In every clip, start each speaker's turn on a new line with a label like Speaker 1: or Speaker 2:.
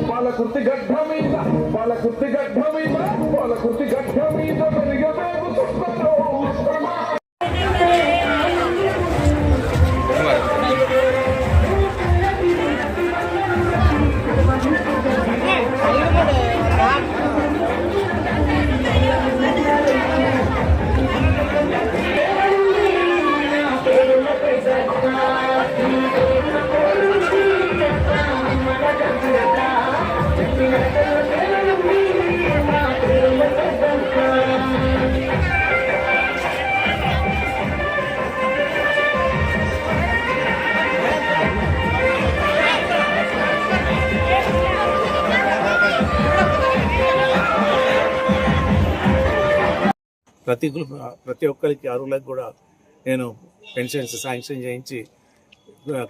Speaker 1: పాలకుర్తి గడ్డ మీద పాలకుర్తి గడ్డ మీద పాలకుర్తి గడ్డ మీద పెరిగబేగు చుక్కలో
Speaker 2: ప్రతి ఒక్కరికి అర్హులకు కూడా నేను పెన్షన్స్ శాంక్షన్ చేయించి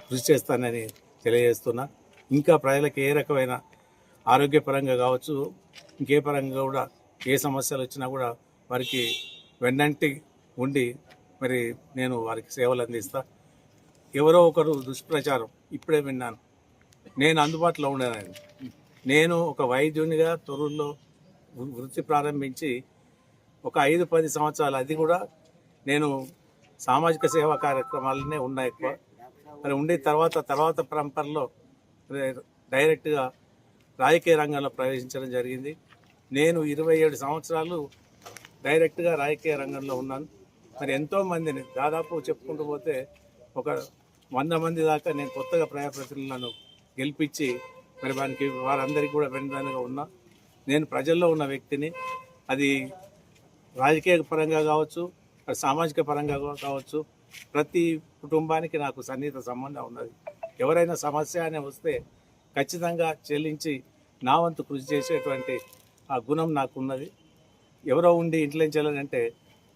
Speaker 2: కృషి చేస్తానని తెలియజేస్తున్నా. ఇంకా ప్రజలకు ఏ రకమైన ఆరోగ్యపరంగా కావచ్చు, ఇంకే పరంగా కూడా ఏ సమస్యలు వచ్చినా కూడా వారికి వెన్నంటి ఉండి మరి నేను వారికి సేవలు అందిస్తా. ఎవరో ఒకరు దుష్ప్రచారం ఇప్పుడే విన్నాను, నేను అందుబాటులో ఉండేదాన్ని. నేను ఒక వైద్యునిగా తొర్రూరులో వృత్తి ప్రారంభించి ఒక 5-10 సంవత్సరాలు, అది కూడా నేను సామాజిక సేవా కార్యక్రమాలనే ఉన్నా ఎక్కువ. మరి ఉండే తర్వాత పరంపరలో డైరెక్ట్గా రాజకీయ రంగంలో ప్రవేశించడం జరిగింది. నేను 27 సంవత్సరాలు డైరెక్ట్గా రాజకీయ రంగంలో ఉన్నాను. మరి ఎంతోమందిని దాదాపు చెప్పుకుంటూ పోతే ఒక 100 మంది దాకా నేను కొత్తగా ప్రజాప్రతినిధులను గెలిపించి మరి వారందరికీ కూడా వెంటనే ఉన్నా. నేను ప్రజల్లో ఉన్న వ్యక్తిని. అది రాజకీయ పరంగా కావచ్చు, సామాజిక పరంగా కావచ్చు, ప్రతి కుటుంబానికి నాకు సన్నిహిత సంబంధం ఉన్నది. ఎవరైనా సమస్య అని వస్తే ఖచ్చితంగా చెల్లించి నా వంతు కృషి చేసేటువంటి ఆ గుణం నాకున్నది. ఎవరో ఉండి ఇంట్లో నుంచి వెళ్ళాలంటే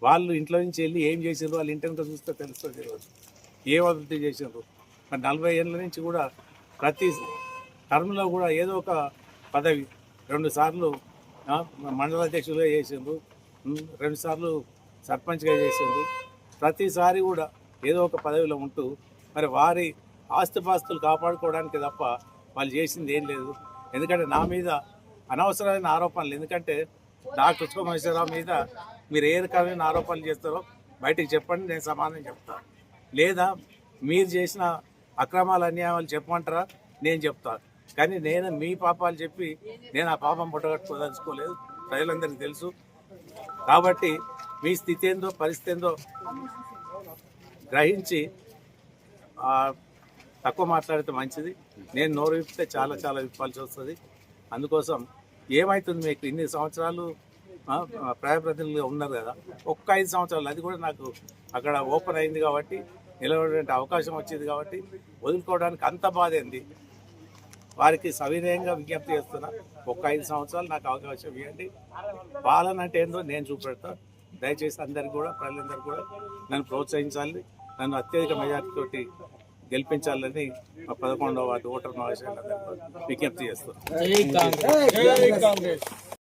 Speaker 2: వాళ్ళు ఇంట్లో నుంచి వెళ్ళి ఏం చేసారు, వాళ్ళు ఇంటి వెనుక చూస్తే తెలుస్తుంది ఈరోజు ఏ అభివృద్ధి చేసారు. మరి 40 ఏళ్ళ నుంచి కూడా ప్రతి టర్మ్లో కూడా ఏదో ఒక పదవి, 2 సార్లు మండల అధ్యక్షులుగా చేసిండ్రు, 2 సార్లు సర్పంచ్గా చేసిండ్రు. ప్రతిసారి కూడా ఏదో ఒక పదవిలో ఉంటూ మరి వారి ఆస్తిపాస్తులు కాపాడుకోవడానికి తప్ప వాళ్ళు చేసింది ఏం లేదు. ఎందుకంటే నా మీద అనవసరమైన ఆరోపణలు, ఎందుకంటే డాక్టర్ సోమేశ్వరరావు మీద మీరు ఏ రకమైన ఆరోపణలు చేస్తారో బయటికి చెప్పండి, నేను సమాధానం చెప్తాను. లేదా మీరు చేసిన అక్రమాలు అన్యాయాలు చెప్పమంటారా, నేను చెప్తాను. కానీ నేను మీ పాపాలు చెప్పి నేను ఆ పాపం పుట్టగట్టుకోదలుచుకోలేదు, ప్రజలందరికీ తెలుసు. కాబట్టి మీ స్థితి ఏందో పరిస్థితి ఏందో గ్రహించి తక్కువ మాట్లాడితే మంచిది. నేను నోరు విప్పితే చాలా విప్పాల్సి వస్తుంది. అందుకోసం ఏమవుతుంది, మీకు ఇన్ని సంవత్సరాలు ప్రజాప్రతినిధులుగా ఉన్నారు కదా, ఒక్క 5 సంవత్సరాలు అది కూడా నాకు అక్కడ ఓపెన్ అయింది కాబట్టి, నిలబడే అవకాశం వచ్చింది కాబట్టి వదులుకోవడానికి అంత బాధ ఏంది. వారికి సవినయంగా విజ్ఞప్తి చేస్తున్నా, ఒక్క 5 సంవత్సరాలు నాకు అవకాశం ఇవ్వండి. పాలన అంటే ఏందో నేను చూపెడతా. దయచేసి అందరికీ కూడా, ప్రజలందరూ కూడా నన్ను ప్రోత్సహించాలి, నన్ను అత్యధిక మెజార్టీతోటి గెలిపించాలని 11వ వార్డు ఓటర్ మహాశయులందరూ విజ్ఞప్తి చేస్తున్నాను.